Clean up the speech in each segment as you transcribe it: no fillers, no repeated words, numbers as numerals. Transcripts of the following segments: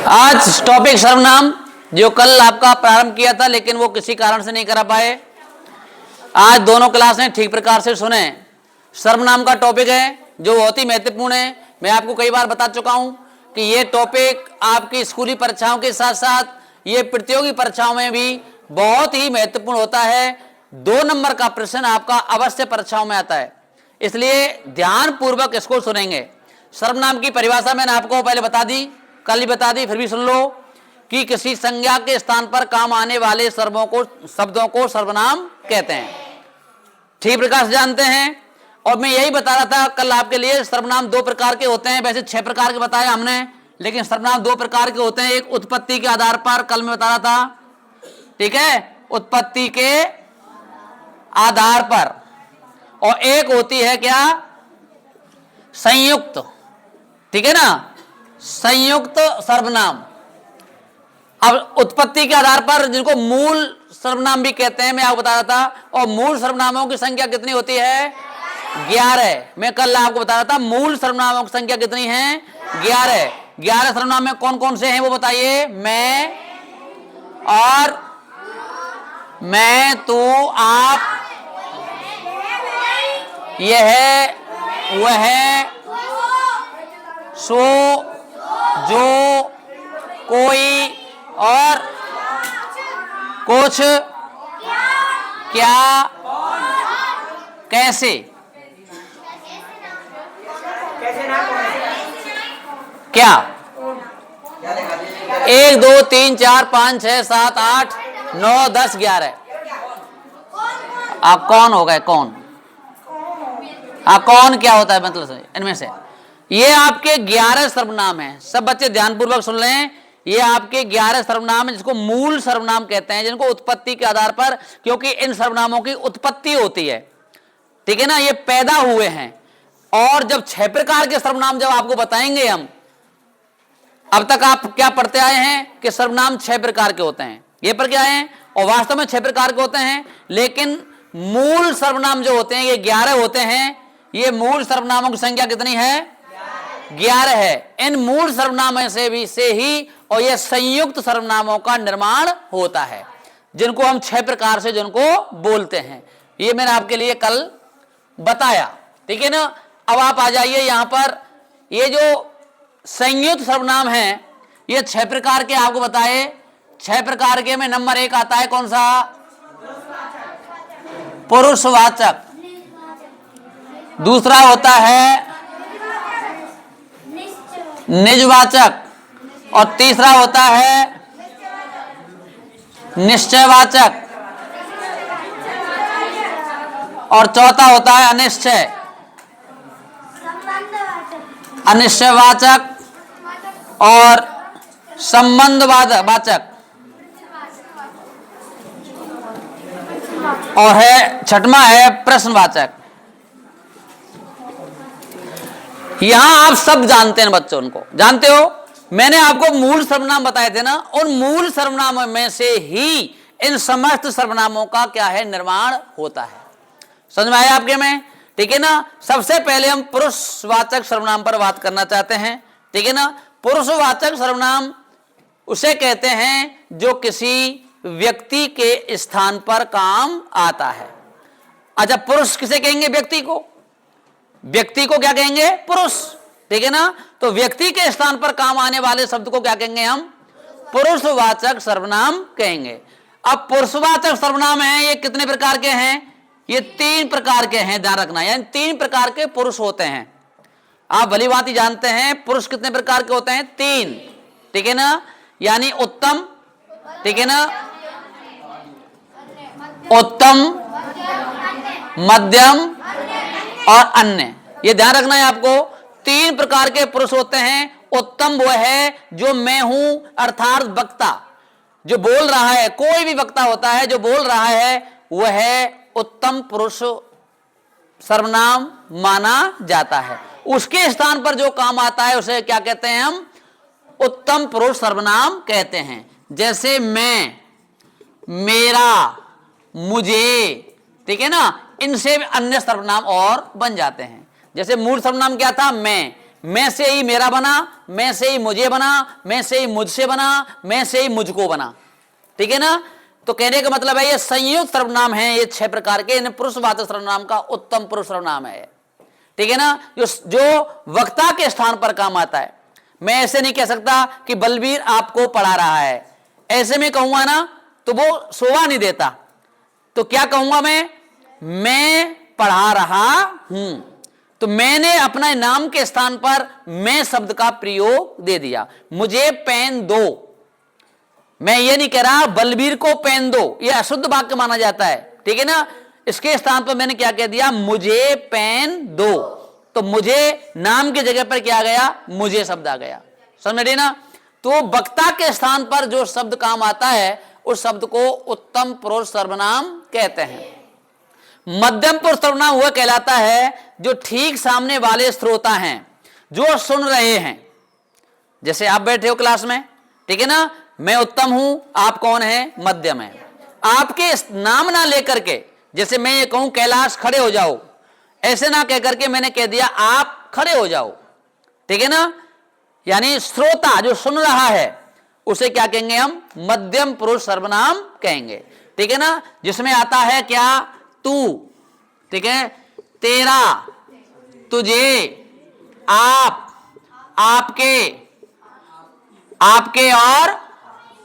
आज टॉपिक सर्वनाम, जो कल आपका प्रारंभ किया था लेकिन वो किसी कारण से नहीं करा पाए। आज दोनों क्लासें ठीक प्रकार से सुने। सर्वनाम का टॉपिक है जो बहुत ही महत्वपूर्ण है। मैं आपको कई बार बता चुका हूं कि ये टॉपिक आपकी स्कूली परीक्षाओं के साथ साथ ये प्रतियोगी परीक्षाओं में भी बहुत ही महत्वपूर्ण होता है। 2 नंबर का प्रश्न आपका अवश्य परीक्षाओं में आता है, इसलिए ध्यान पूर्वक इसको सुनेंगे। सर्वनाम की परिभाषा मैंने आपको पहले बता दी, कल ही बता दी, फिर भी सुन लो कि किसी संज्ञा के स्थान पर काम आने वाले शब्दों को सर्वनाम कहते हैं। ठीक प्रकार से जानते हैं। और मैं यही बता रहा था कल आपके लिए, सर्वनाम 2 प्रकार के होते हैं। वैसे 6 प्रकार के बताए हमने, लेकिन सर्वनाम 2 प्रकार के होते हैं। एक उत्पत्ति के आधार पर, कल मैं बता रहा था, ठीक है, उत्पत्ति के आधार पर, और एक होती है क्या, संयुक्त, ठीक है ना, संयुक्त सर्वनाम। अब उत्पत्ति के आधार पर, जिनको मूल सर्वनाम भी कहते हैं, मैं आपको बता रहा था। और मूल सर्वनामों की संख्या कितनी होती है? 11। मैं कल आपको बता रहा था मूल सर्वनामों की संख्या कितनी है? 11। 11 सर्वनाम में कौन कौन से हैं वो बताइए। मैं, और, मैं, तू, आप, यह, वह, सो, जो, कोई, और, कुछ, क्या, कैसे। क्या 1 2 3 4 5 6 7 8 9 10 11। आप कौन हो गए? कौन? कौन क्या होता है मतलब इनमें से? ये आपके 11 सर्वनाम हैं। सब बच्चे ध्यानपूर्वक सुन लें। ये आपके 11 सर्वनाम हैं जिसको मूल सर्वनाम कहते हैं, जिनको उत्पत्ति के आधार पर, क्योंकि इन सर्वनामों की उत्पत्ति होती है, ठीक है ना, ये पैदा हुए हैं। और जब 6 प्रकार के सर्वनाम जब आपको बताएंगे हम, अब तक आप क्या पढ़ते आए हैं कि सर्वनाम 6 प्रकार के होते हैं, ये पर क्या है, और वास्तव में 6 प्रकार के होते हैं, लेकिन मूल सर्वनाम जो होते हैं ये 11 होते हैं। ये मूल सर्वनामों की संख्या कितनी है? 11 है। इन मूल सर्वनामों से ही और ये संयुक्त सर्वनामों का निर्माण होता है, जिनको हम 6 प्रकार से जिनको बोलते हैं। ये मैंने आपके लिए कल बताया, ठीक है ना। अब आप आ जाइए यहां पर। ये जो संयुक्त सर्वनाम हैं ये 6 प्रकार के आपको बताए। 6 प्रकार के में नंबर 1 आता है कौन सा? पुरुषवाचक। दूसरा होता है निजवाचक, और तीसरा होता है निश्चयवाचक, और चौथा होता है अनिश्चय, अनिश्चयवाचक और संबंधवाचक, और है 6वां है प्रश्नवाचक। यहां आप सब जानते हैं बच्चों, उनको जानते हो। मैंने आपको मूल सर्वनाम बताए थे ना, उन मूल सर्वनामों में से ही इन समस्त सर्वनामों का क्या है, निर्माण होता है। समझ में आया आपके में? ठीक है ना। सबसे पहले हम पुरुषवाचक सर्वनाम पर बात करना चाहते हैं, ठीक है ना। पुरुषवाचक सर्वनाम उसे कहते हैं जो किसी व्यक्ति के स्थान पर काम आता है। अच्छा, पुरुष किसे कहेंगे? व्यक्ति को। व्यक्ति को क्या कहेंगे? पुरुष, ठीक है ना। तो व्यक्ति के स्थान पर काम आने वाले शब्द को क्या कहेंगे हम? पुरुषवाचक सर्वनाम कहेंगे। अब पुरुषवाचक सर्वनाम है, ये कितने प्रकार के हैं? ये 3 प्रकार के हैं, ध्यान रखना। यानी 3 प्रकार के पुरुष होते हैं। आप भली भांति जानते हैं पुरुष कितने प्रकार के होते हैं? 3, ठीक है ना। यानी उत्तम, ठीक है ना, उत्तम, मध्यम और अन्य। ये ध्यान रखना है आपको। 3 प्रकार के पुरुष होते हैं। उत्तम वो है जो मैं हूं, अर्थात वक्ता, जो बोल रहा है। कोई भी वक्ता होता है जो बोल रहा है, वह है उत्तम पुरुष सर्वनाम माना जाता है। उसके स्थान पर जो काम आता है उसे क्या कहते हैं हम? उत्तम पुरुष सर्वनाम कहते हैं। जैसे मैं, मेरा, मुझे, ठीक है ना, इनसे अन्य सर्वनाम और बन जाते हैं। जैसे मूल सर्वनाम क्या था? मैं। मैं से ही मेरा बना, मैं से ही मुझे बना, मैं से ही मुझसे बना, मैं से ही मुझको बना। ठीक है ना। तो कहने का मतलब है ये संयुक्त सर्वनाम है, ये 6 प्रकार के, इन्हें पुरुषवाचक सर्वनाम का उत्तम पुरुष सर्वनाम है। ठीक है ना, जो वक्ता के स्थान पर काम आता है। मैं ऐसे नहीं कह सकता कि बलबीर आपको पढ़ा रहा है, ऐसे में कहूंगा ना तो वो शोभा नहीं देता। तो क्या कहूंगा मैं पढ़ा रहा हूं। तो मैंने अपने नाम के स्थान पर मैं शब्द का प्रयोग दे दिया। मुझे पेन दो, मैं ये नहीं कह रहा बलबीर को पेन दो, ये अशुद्ध वाक्य माना जाता है। ठीक है ना, इसके स्थान पर मैंने क्या कह दिया, मुझे पेन दो। तो मुझे नाम की जगह पर क्या आ गया, मुझे शब्द आ गया। समझ रहे ना। तो वक्ता के स्थान पर जो शब्द काम आता है उस शब्द को उत्तम पुरुष सर्वनाम कहते हैं। मध्यम पुरुष सर्वनाम वह कहलाता है जो ठीक सामने वाले श्रोता हैं, जो सुन रहे हैं। जैसे आप बैठे हो क्लास में, ठीक है ना, मैं उत्तम हूं, आप कौन है, मध्यम है। आपके नाम ना लेकर के, जैसे मैं ये कहूं कैलाश खड़े हो जाओ, ऐसे ना कह करके मैंने कह दिया आप खड़े हो जाओ। ठीक है ना, यानी श्रोता जो सुन रहा है उसे क्या कहेंगे हम, मध्यम पुरुष सर्वनाम कहेंगे। ठीक है ना, जिसमें आता है क्या, तू, ठीक है, तेरा, तुझे, आप, आपके, आपके और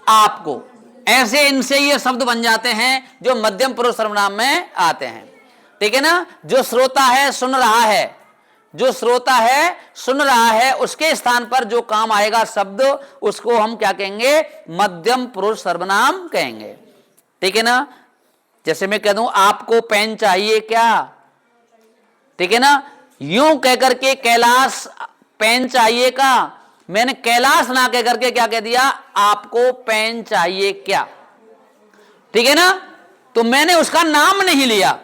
आपको, ऐसे इनसे ये शब्द बन जाते हैं जो मध्यम पुरुष सर्वनाम में आते हैं। ठीक है ना, जो श्रोता है सुन रहा है, जो श्रोता है सुन रहा है, उसके स्थान पर जो काम आएगा शब्द, उसको हम क्या कहेंगे, मध्यम पुरुष सर्वनाम कहेंगे। ठीक है ना, जैसे मैं कह दूं आपको पेन चाहिए क्या, ठीक है ना, यूं कह करके कैलाश पेन चाहिए का, मैंने कैलाश ना कह करके क्या कह दिया, आपको पेन चाहिए क्या। ठीक है ना, तो मैंने उसका नाम नहीं लिया,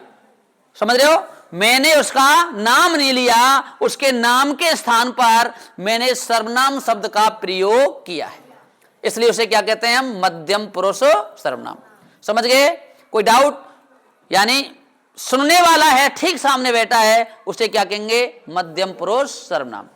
समझ रहे हो, मैंने उसका नाम नहीं लिया, उसके नाम के स्थान पर मैंने सर्वनाम शब्द का प्रयोग किया है, इसलिए उसे क्या कहते हैं हम, मध्यम पुरुष सर्वनाम। समझ गए, कोई डाउट। यानी सुनने वाला है, ठीक सामने बैठा है, उसे क्या कहेंगे, मध्यम पुरुष सर्वनाम।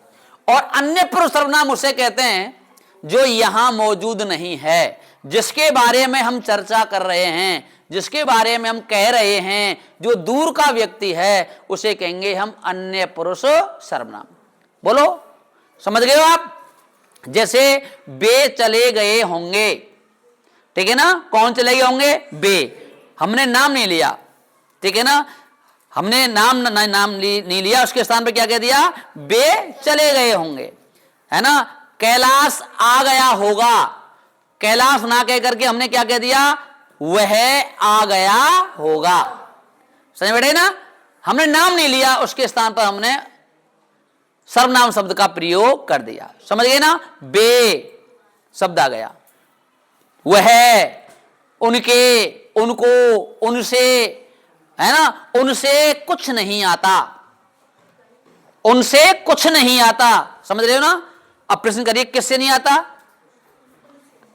और अन्य पुरुष सर्वनाम उसे कहते हैं जो यहां मौजूद नहीं है, जिसके बारे में हम चर्चा कर रहे हैं, जिसके बारे में हम कह रहे हैं, जो दूर का व्यक्ति है, उसे कहेंगे हम अन्य पुरुष सर्वनाम। बोलो, समझ गए हो आप। जैसे बे चले गए होंगे, ठीक है ना, कौन चले गए होंगे, बे, हमने नाम नहीं लिया। ठीक है ना, हमने नाम नहीं लिया, उसके स्थान पर क्या कह दिया, बे चले गए होंगे, है ना। कैलाश आ गया होगा, कैलाश ना कह करके हमने क्या कह दिया, वह आ गया होगा। समझ बैठे ना, हमने नाम नहीं लिया, उसके स्थान पर हमने सर्वनाम शब्द का प्रयोग कर दिया। समझ गए ना, बे शब्द आ गया, वह, उनके, उनको, उनसे, है ना, उनसे कुछ नहीं आता, उनसे कुछ नहीं आता। समझ रहे हो ना। अब प्रश्न करिए किससे नहीं आता,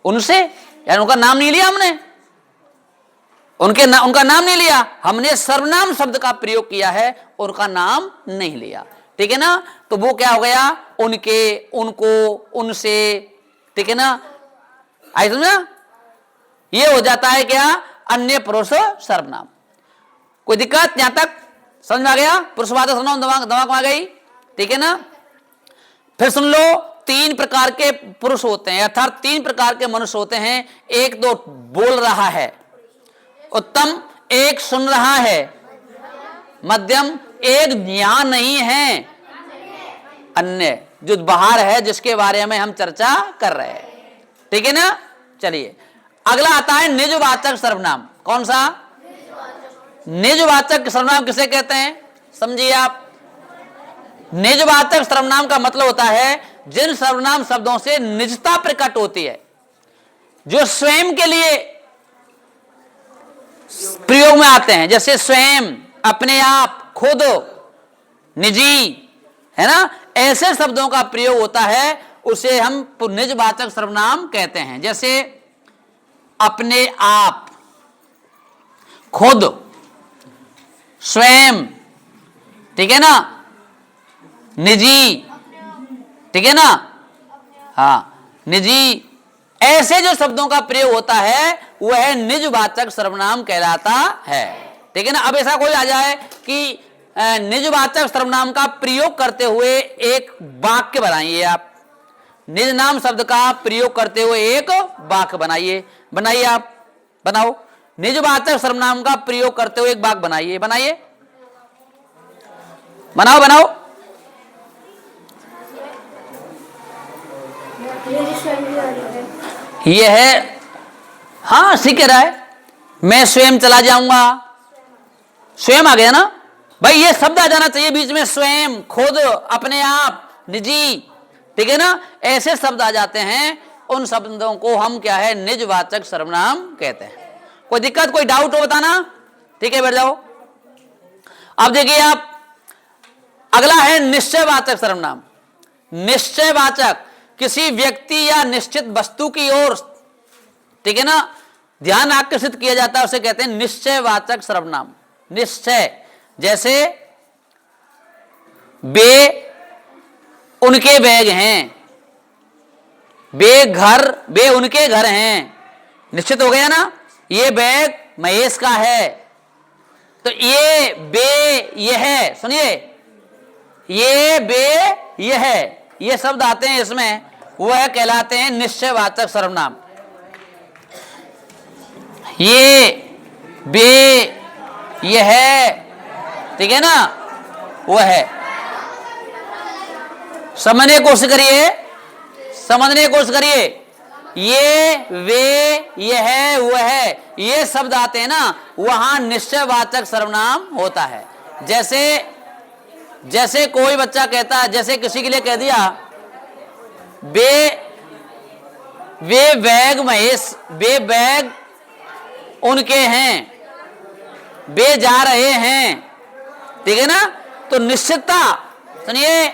उनसे, यानी उनका नाम नहीं लिया हमने, उनका नाम नहीं लिया, हमने सर्वनाम शब्द का प्रयोग किया है, उनका नाम नहीं लिया। ठीक है ना, तो वो क्या हो गया, उनके, उनको, उनसे। ठीक है ना, आई समझा, ये हो जाता है क्या, अन्य पुरुष सर्वनाम। कोई दिक्कत यहां तक समझ में आ गया, पुरुषवाचक सर्वनाम दिमाग में आ गई। ठीक है ना, फिर सुन लो, 3 प्रकार के पुरुष होते हैं, अर्थात 3 प्रकार के मनुष्य होते हैं। एक तो बोल रहा है, उत्तम, एक सुन रहा है, मध्यम, एक यहां नहीं है, अन्य, जो बाहर है, जिसके बारे में हम चर्चा कर रहे हैं। ठीक है ना, चलिए अगला आता है निजवाचक सर्वनाम। कौन सा, निजवाचक सर्वनाम किसे कहते हैं, समझिए आप। निजवाचक सर्वनाम का मतलब होता है जिन सर्वनाम शब्दों से निजता प्रकट होती है, जो स्वयं के लिए प्रयोग में आते हैं, जैसे स्वयं, अपने आप, खुद, निजी, है ना, ऐसे शब्दों का प्रयोग होता है, उसे हम निजवाचक सर्वनाम कहते हैं। जैसे अपने आप, खुद, स्वयं, ठीक है ना, निजी, ठीक है ना। हाँ, निजी, ऐसे जो शब्दों का प्रयोग होता है वह निजवाचक सर्वनाम कहलाता है। ठीक है ना। अब ऐसा कोई आ जाए कि निजवाचक सर्वनाम का प्रयोग करते हुए एक वाक्य बनाइए आप, निज नाम शब्द का प्रयोग करते हुए एक वाक्य बनाइए आप, बनाओ। निजवाचक सर्वनाम का प्रयोग करते हुए एक वाक्य बनाइए, बनाओ। यह है, हाँ सीख रहा है। मैं स्वयं चला जाऊंगा, स्वयं आ गया ना भाई, ये शब्द आ जाना चाहिए बीच में, स्वयं, खुद, अपने आप, निजी। ठीक है ना। ऐसे शब्द आ जाते हैं, उन शब्दों को हम क्या है, निजवाचक सर्वनाम कहते हैं। कोई दिक्कत, कोई डाउट हो बताना। ठीक है, बैठ जाओ। अब देखिए आप, अगला है निश्चयवाचक सर्वनाम। निश्चयवाचक, किसी व्यक्ति या निश्चित वस्तु की ओर, ठीक है ना, ध्यान आकर्षित किया जाता है, उसे कहते हैं निश्चयवाचक सर्वनाम। निश्चय, जैसे वे उनके बैग हैं, वे उनके घर हैं, निश्चित हो गया ना। ये बैग महेश का है, तो ये बे यह, सुनिए, ये बे यह, ये शब्द आते हैं इसमें, वह कहलाते हैं निश्चयवाचक सर्वनाम। ये बे यह, ठीक है ना, वह है। समझने की कोशिश करिए, ये वे यह वह, ये शब्द आते हैं ना, वहां निश्चयवाचक सर्वनाम होता है। जैसे कोई बच्चा कहता है, जैसे किसी के लिए कह दिया वे बैग महेश, वे बैग उनके हैं, वे जा रहे हैं, ठीक है ना। तो निश्चितता, सुनिए,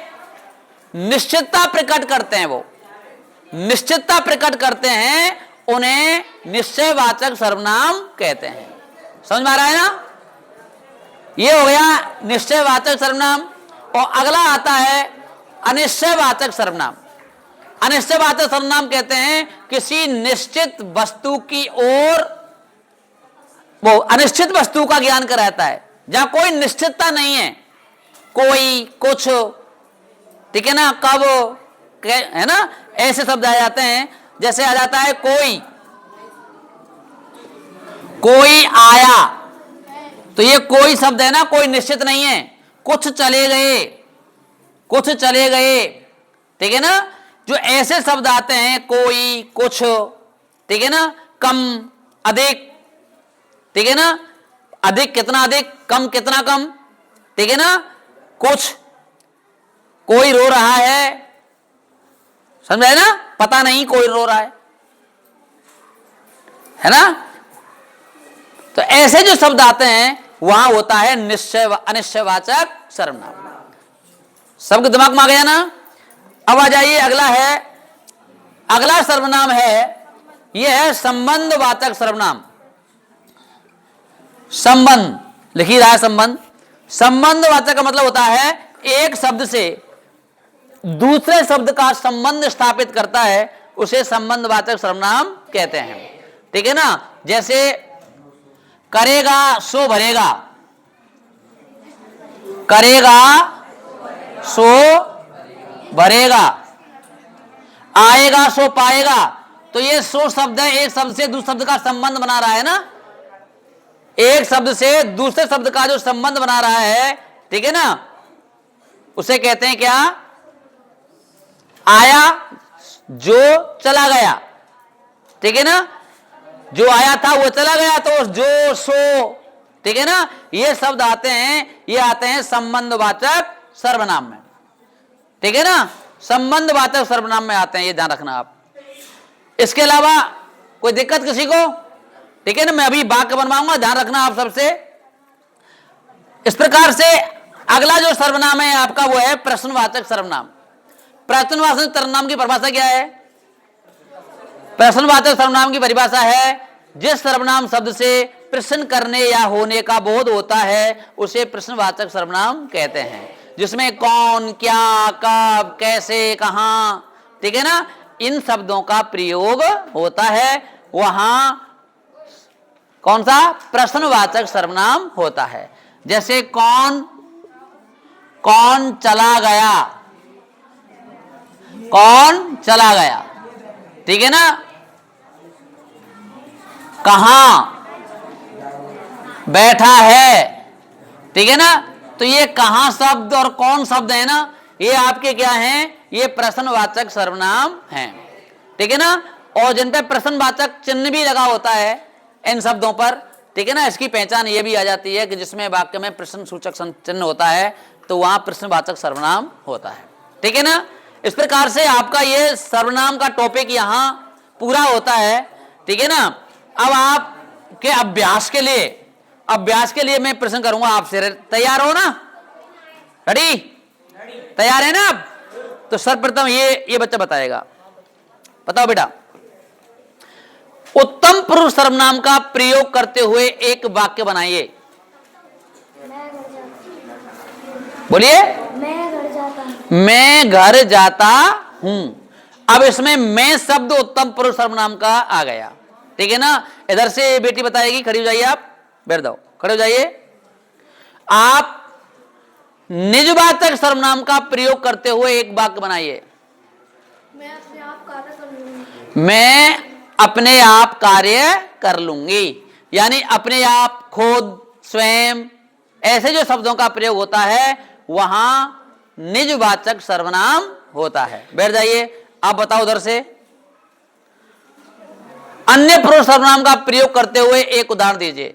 निश्चितता प्रकट करते हैं, वो निश्चितता प्रकट करते हैं, उन्हें निश्चयवाचक सर्वनाम कहते हैं। समझ में आ रहा है ना। ये हो गया निश्चयवाचक सर्वनाम। और अगला आता है अनिश्चयवाचक सर्वनाम। अनिश्चयवाचक सर्वनाम कहते हैं किसी निश्चित वस्तु की ओर, वो अनिश्चित वस्तु का ज्ञान कराता है, जहां कोई निश्चितता नहीं है, कोई कुछ, ठीक है ना, कब, है ना, ऐसे शब्द आ जाते हैं। जैसे आ जाता है कोई आया, तो ये कोई शब्द है ना, कोई निश्चित नहीं है। कुछ चले गए, ठीक है ना। जो ऐसे शब्द आते हैं, कोई, कुछ, ठीक है ना, कम, अधिक, ठीक है ना, अधिक कितना अधिक, कम कितना कम, ठीक है ना, कुछ, कोई रो रहा है, समझे ना, पता नहीं कोई रो रहा है ना। तो ऐसे जो शब्द आते हैं वहां होता है अनिश्चयवाचक सर्वनाम। सबके दिमाग में आ गया ना। अब आ जाइए, अगला सर्वनाम है, यह है संबंधवाचक सर्वनाम। संबंध, लिखिए रहा है संबंध। संबंधवाचक का मतलब होता है एक शब्द से दूसरे शब्द का संबंध स्थापित करता है, उसे संबंधवाचक सर्वनाम कहते हैं। ठीक है ना। जैसे करेगा सो भरेगा, करेगा सो भरेगा, आएगा सो पाएगा। तो ये सो शब्द है, एक शब्द से दूसरे शब्द का संबंध बना रहा है ना, एक शब्द से दूसरे शब्द का जो संबंध बना रहा है, ठीक है ना, उसे कहते हैं क्या, आया जो चला गया, ठीक है ना, जो आया था वो चला गया, तो जो सो, ठीक है ना, ये शब्द आते हैं, ये आते हैं संबंधवाचक सर्वनाम में, ठीक है ना, संबंधवाचक सर्वनाम में आते हैं, ये ध्यान रखना आप। इसके अलावा कोई दिक्कत किसी को, ठीक है ना, मैं अभी वाक्य बनवाऊंगा, ध्यान रखना आप सबसे। इस प्रकार से अगला जो सर्वनाम है आपका वो है प्रश्नवाचक सर्वनाम। प्रश्नवाचक सर्वनाम की परिभाषा क्या है? प्रश्नवाचक सर्वनाम की परिभाषा है जिस सर्वनाम शब्द से प्रश्न करने या होने का बोध होता है उसे प्रश्नवाचक सर्वनाम कहते हैं। जिसमें कौन, क्या, कब, कैसे, कहां, ठीक है ना, इन शब्दों का प्रयोग होता है, वहां कौन सा प्रश्नवाचक सर्वनाम होता है। जैसे कौन, कौन चला गया, कौन चला गया, ठीक है ना। कहां बैठा है, ठीक है ना। तो ये कहां शब्द और कौन शब्द है ना, ये आपके क्या हैं, ये प्रश्नवाचक सर्वनाम हैं, ठीक है ना। और जिन पे प्रश्नवाचक चिन्ह भी लगा होता है इन शब्दों पर, ठीक है ना, इसकी पहचान ये भी आ जाती है कि जिसमें वाक्य में प्रश्न सूचक चिन्ह होता है तो वहां प्रश्नवाचक सर्वनाम होता है, ठीक है ना। इस प्रकार से आपका ये सर्वनाम का टॉपिक यहां पूरा होता है, ठीक है ना। अब आपके अभ्यास के लिए मैं प्रश्न करूंगा आपसे, तैयार हो ना, रेडी, तैयार है ना आप। तो सर्वप्रथम ये बच्चा बताएगा, बताओ बेटा, उत्तम पुरुष सर्वनाम का प्रयोग करते हुए एक वाक्य बनाइए। बोलिए। मैं घर जाता हूं। अब इसमें मैं शब्द उत्तम पुरुष सर्वनाम का आ गया, ठीक है ना। इधर से बेटी बताएगी, खड़ी हो जाइए, आप बैठ जाओ, खड़े हो जाइए। आप निजवाचक सर्वनाम का प्रयोग करते हुए एक वाक्य बनाइए। मैं अपने आप कार्य कर लूंगी। मैं अपने आप कार्य कर लूंगी, यानी अपने आप, खुद, स्वयं, ऐसे जो शब्दों का प्रयोग होता है वहां निजवाचक सर्वनाम होता है। बैठ जाइए, आप बताओ उधर से। अन्य पुरुष सर्वनाम का प्रयोग करते हुए एक उदाहरण दीजिए।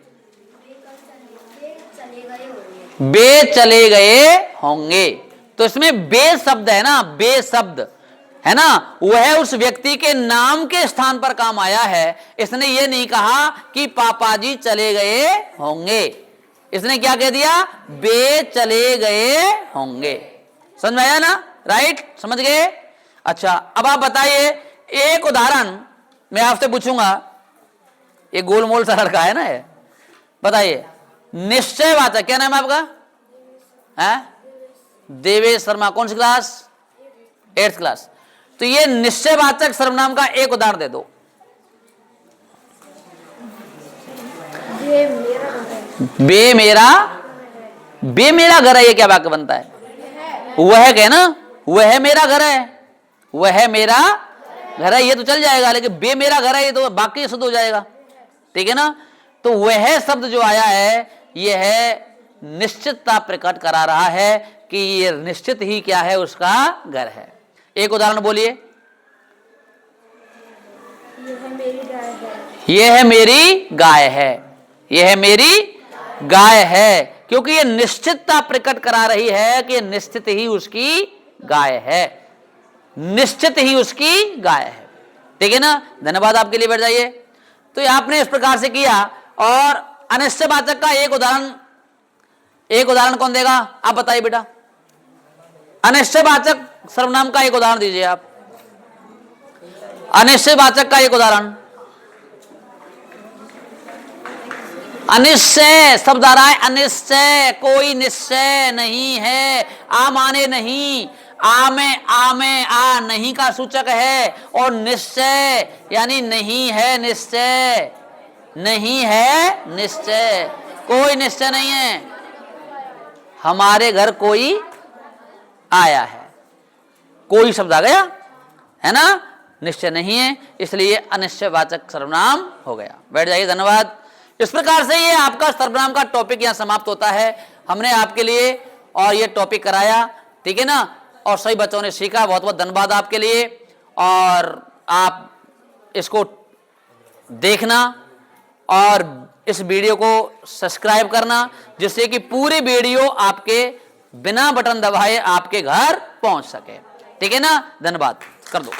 बे चले गए होंगे। तो इसमें बे शब्द है ना, बे शब्द है ना, वह उस व्यक्ति के नाम के स्थान पर काम आया है। इसने ये नहीं कहा कि पापा जी चले गए होंगे, इसने क्या कह दिया, बे चले गए होंगे। समझ में आया ना, राइट, समझ गए। अच्छा, अब आप बताइए, एक उदाहरण मैं आपसे पूछूंगा, ये गोलमोल सा लड़का है ना, ये बताइए, निश्चयवाचक, क्या नाम है आपका, है देवेश शर्मा, कौन सी क्लास, 8th क्लास। तो ये निश्चयवाचक सर्वनाम का एक उदाहरण दे दो। बे मेरा घर है, ये क्या वाक्य बनता है, वह कहे ना, वह मेरा घर है, वह मेरा घर है, ये तो चल जाएगा, लेकिन बे मेरा घर है ये तो वाक्य शुद्ध हो जाएगा, ठीक है ना। तो वह शब्द जो आया है यह है निश्चितता प्रकट करा रहा है कि ये निश्चित ही क्या है, उसका घर है। एक उदाहरण बोलिए। यह मेरी गाय है। यह मेरी गाय है, यह मेरी गाय है, क्योंकि ये निश्चितता प्रकट करा रही है कि निश्चित ही उसकी गाय है, निश्चित ही उसकी गाय है, ठीक है ना। धन्यवाद, आपके लिए बैठ जाइए। तो आपने इस प्रकार से किया। और अनिश्चयवाचक का एक उदाहरण कौन देगा, आप बताइए बेटा। अनिश्चयवाचक सर्वनाम का एक उदाहरण दीजिए आप। अनिश्चयवाचक का एक उदाहरण, अनिश्चय शब्द आ रहा है, अनिश्चय, कोई निश्चय नहीं है, आ माने नहीं, आ में आ नहीं का सूचक है, और निश्चय यानी नहीं है निश्चय, नहीं है निश्चय, कोई निश्चय नहीं है, हमारे घर कोई आया है, कोई शब्द आ गया है ना, निश्चय नहीं है, इसलिए अनिश्चयवाचक सर्वनाम हो गया। बैठ जाइए, धन्यवाद। इस प्रकार से ये आपका सर्वनाम का टॉपिक यहां समाप्त होता है। हमने आपके लिए और ये टॉपिक कराया, ठीक है ना, और सही बच्चों ने सीखा, बहुत बहुत धन्यवाद आपके लिए। और आप इसको देखना और इस वीडियो को सब्सक्राइब करना, जिससे कि पूरी वीडियो आपके बिना बटन दबाए आपके घर पहुंच सके, ठीक है ना। धन्यवाद, कर दो।